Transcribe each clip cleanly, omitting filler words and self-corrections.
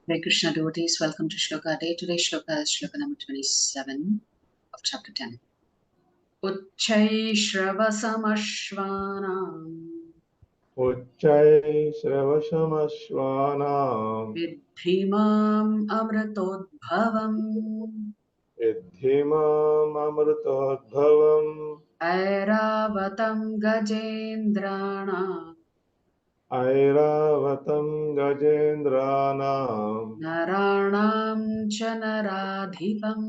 Hare Krishna devotees, welcome to Shloka Day. Today's Shloka is Shloka number 27 of chapter 10. Uchchai Shravasam Uchchai Shravashamashvanam Vidhimam Amritodbhavam Vidhimam Amritodbhavam Airavatam Gajendrana Airavatam Gajendranam Naranam Chanaradhipam.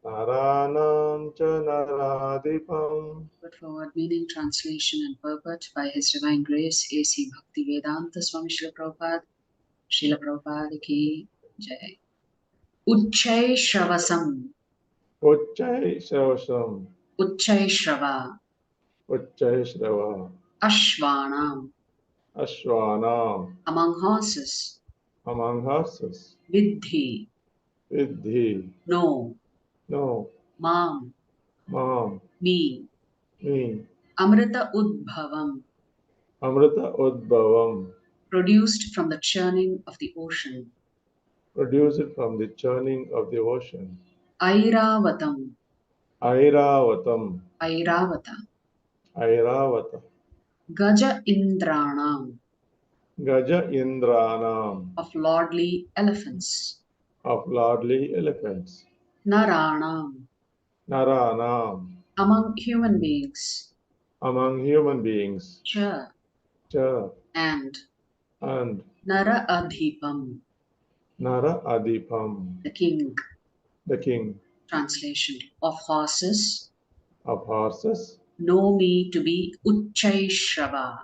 Naranam Chanaradipam. Put forward meaning, translation and purport by His Divine Grace A.C. Bhaktivedanta Swami Srila Prabhupada. Srila Prabhupada ki jai. Uchchai Shravasam. Uchchai Shravasam Uchchai Shrava. Uchchai Shrava Ashvanam. Ashvanam Among horses. among horses. Vidhi. Vidhi No. no Mam. Mam Me. me Amrita Udbhavam. Amrita Udbhavam Produced from the churning of the ocean. produced from the churning of the ocean. Airavatam. Airavatam Airavata. Airavata Gaja Indranam. Gaja Indranam Of lordly elephants. of lordly elephants. Naranam. Naranam Among human beings. among human beings. Cha. Cha And and Nara Adhipam. Nara Adipam The king. the king. Translation. Of horses. Of horses Know me to be Uchchai Shrava.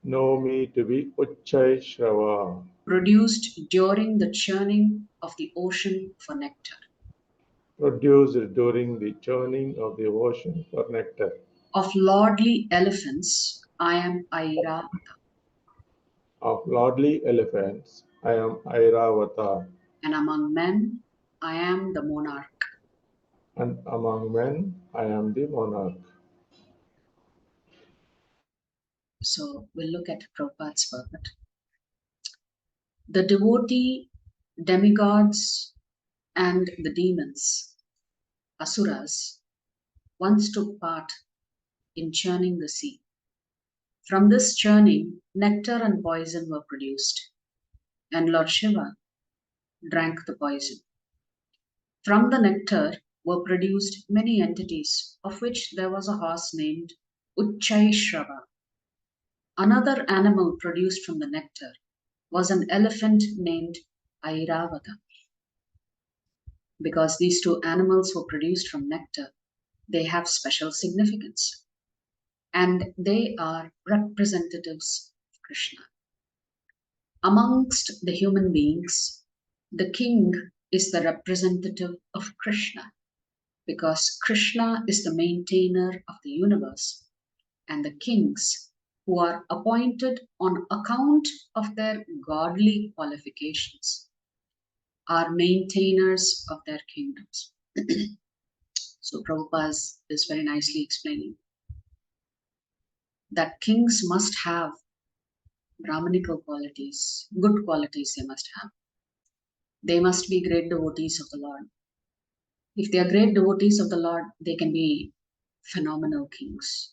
know me to be Uchchai Shrava, Produced during the churning of the ocean for nectar. produced during the churning of the ocean for nectar. Of lordly elephants, I am Airavata. Of lordly elephants, I am Airavata, And among men, I am the monarch. and among men, I am the monarch. So we'll look at Prabhupada's purport. The devotee, demigods, and the demons, asuras, once took part in churning the sea. From this churning, nectar and poison were produced, and Lord Shiva drank the poison. From the nectar were produced many entities, of which there was a horse named Uchchai Shrava. Another animal produced from the nectar was an elephant named Airavata. Because these two animals were produced from nectar, they have special significance, and they are representatives of Krishna. Amongst the human beings, the king is the representative of Krishna, because Krishna is the maintainer of the universe, and the kings, who are appointed on account of their godly qualifications, are maintainers of their kingdoms. So Prabhupada is very nicely explaining that kings must have Brahmanical qualities, good qualities they must have. They must be great devotees of the Lord. If they are great devotees of the Lord, they can be phenomenal kings.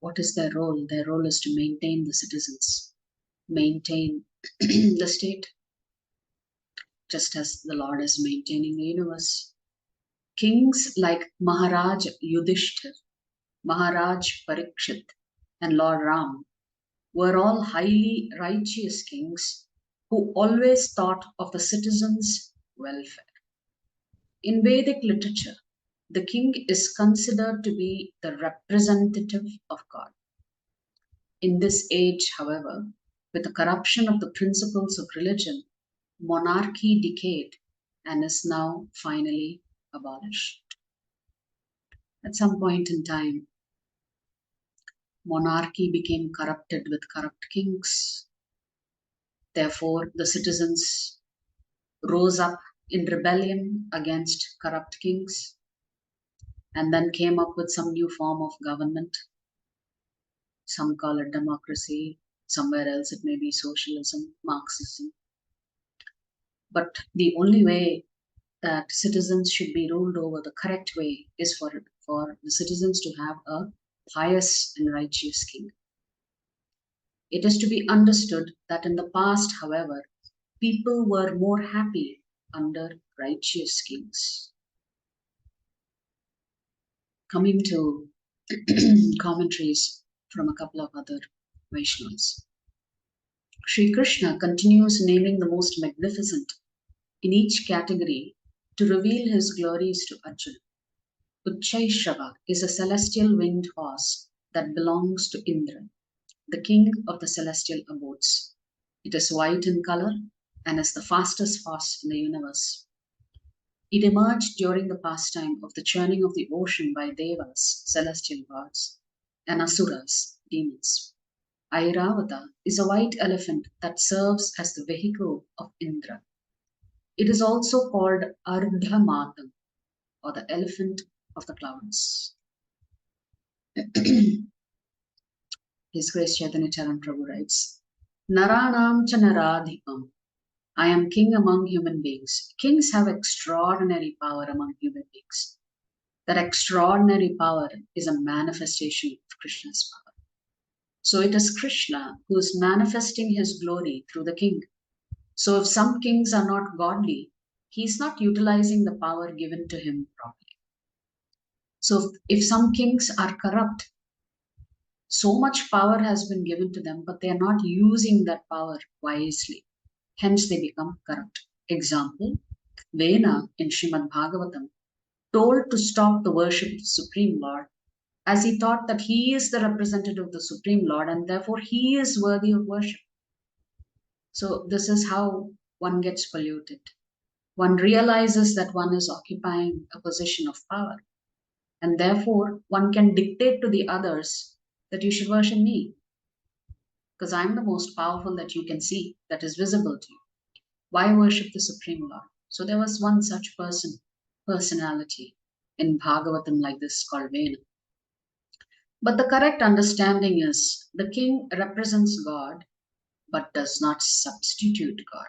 What is their role? Their role is to maintain the citizens, maintain the state, just as the Lord is maintaining the universe. Kings like Maharaj Yudhishthir, Maharaj Parikshit, and Lord Ram were all highly righteous kings who always thought of the citizens' welfare. In Vedic literature, the king is considered to be the representative of God. In this age, however, with the corruption of the principles of religion, monarchy decayed and is now finally abolished. At some point in time, monarchy became corrupted with corrupt kings. Therefore, the citizens rose up in rebellion against corrupt kings and then came up with some new form of government. Some call it democracy, somewhere else it may be socialism, Marxism. But the only way that citizens should be ruled over, the correct way, is for the citizens to have a pious and righteous king. It is to be understood that in the past, however, people were more happy under righteous kings. Coming to commentaries from a couple of other Vaishnavas. Sri Krishna continues naming the most magnificent in each category to reveal his glories to Arjuna. Uchchaishava is a celestial winged horse that belongs to Indra, the king of the celestial abodes. It is white in color and is the fastest horse in the universe. It emerged during the pastime of the churning of the ocean by Devas, celestial gods, and Asuras, demons. Airavata is a white elephant that serves as the vehicle of Indra. It is also called Ardhamatam, or the elephant of the clouds. His Grace Chaitanya Charan Prabhu writes, Naranam cha naradhipam. I am king among human beings. Kings have extraordinary power among human beings. That extraordinary power is a manifestation of Krishna's power. So it is Krishna who is manifesting his glory through the king. So if some kings are not godly, he is not utilizing the power given to him properly. So if some kings are corrupt, so much power has been given to them, but they are not using that power wisely. Hence they become corrupt. Example, Vena in Srimad Bhagavatam told to stop the worship of the Supreme Lord, as he thought that he is the representative of the Supreme Lord and therefore he is worthy of worship. So this is how one gets polluted. One realizes that one is occupying a position of power, and therefore one can dictate to the others that you should worship me because I'm the most powerful that you can see, that is visible to you. Why worship the Supreme Lord? So there was one such personality in Bhagavatam like this called Vena. But the correct understanding is the king represents God but does not substitute God.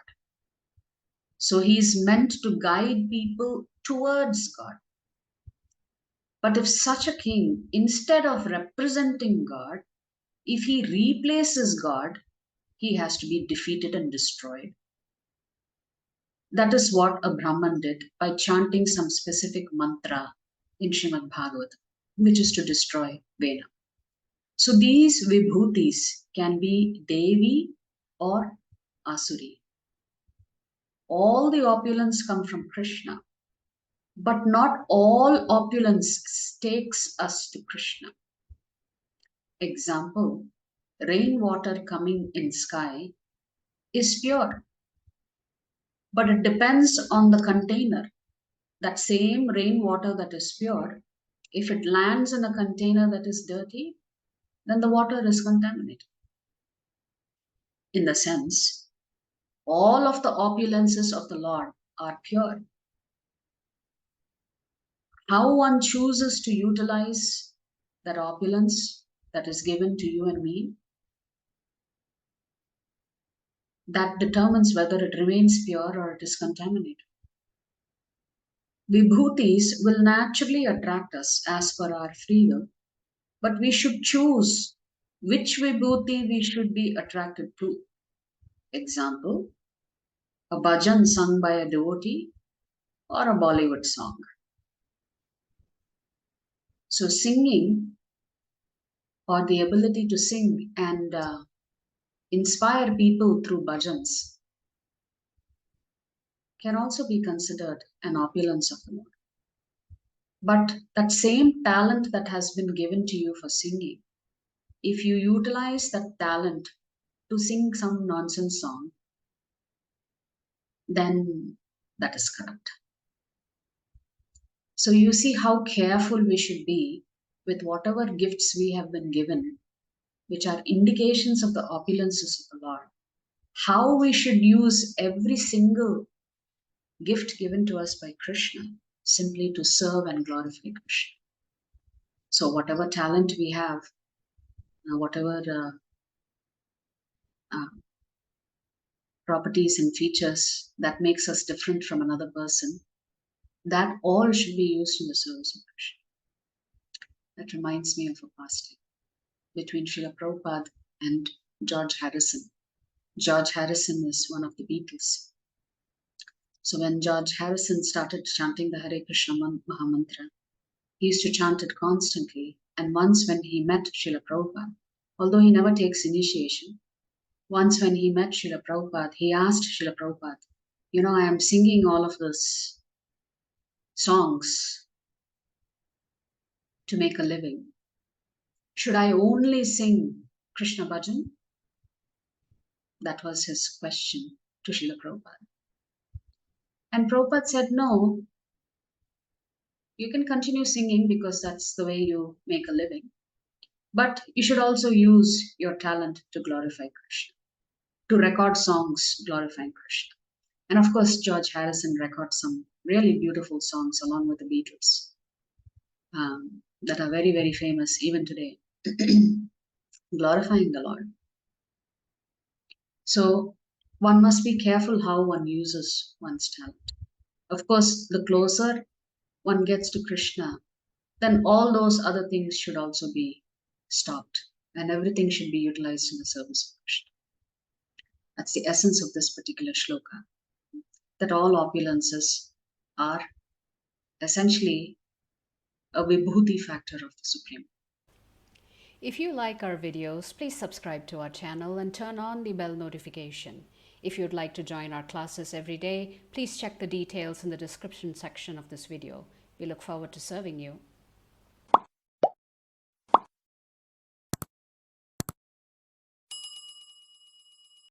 So he is meant to guide people towards God. But if such a king, instead of representing God, if he replaces God, he has to be defeated and destroyed. That is what a Brahman did by chanting some specific mantra in Srimad Bhagavatam, which is to destroy Vena. So these vibhutis can be Devi or Asuri. All the opulence come from Krishna, but not all opulence takes us to Krishna. Example, rainwater coming in sky is pure, but it depends on the container. That same rainwater that is pure, if it lands in a container that is dirty, then the water is contaminated. In the sense, all of the opulences of the Lord are pure. How one chooses to utilize that opulence that is given to you and me, that determines whether it remains pure or it is contaminated. Vibhutis will naturally attract us as per our free will, but we should choose which vibhuti we should be attracted to. Example, a bhajan sung by a devotee or a Bollywood song. So singing, or the ability to sing and inspire people through bhajans, can also be considered an opulence of the Lord. But that same talent that has been given to you for singing, if you utilize that talent to sing some nonsense song, then that is corrupt. So you see how careful we should be with whatever gifts we have been given, which are indications of the opulences of the Lord. How we should use every single gift given to us by Krishna simply to serve and glorify Krishna. So whatever talent we have, whatever properties and features that makes us different from another person, that all should be used in the service of Krishna. That reminds me of a past day between Srila Prabhupada and George Harrison. George Harrison is one of the Beatles. So when George Harrison started chanting the Hare Krishna Mahamantra, he used to chant it constantly. And once when he met Srila Prabhupada, although he never takes initiation, once when he met Srila Prabhupada, he asked Srila Prabhupada, I am singing all of these songs to make a living. Should I only sing Krishna bhajan? That was his question to Srila Prabhupada. And Prabhupada said, no, you can continue singing because that's the way you make a living. But you should also use your talent to glorify Krishna, to record songs glorifying Krishna. And of course, George Harrison records some really beautiful songs along with the Beatles that are very, very famous even today, glorifying the Lord. So one must be careful how one uses one's talent. Of course, the closer one gets to Krishna, then all those other things should also be stopped and everything should be utilized in the service of Krishna. That's the essence of this particular shloka, that all opulences are essentially a vibhuti factor of the Supreme. If you like our videos, please subscribe to our channel and turn on the bell notification. If you'd like to join our classes every day, please check the details in the description section of this video. We look forward to serving you.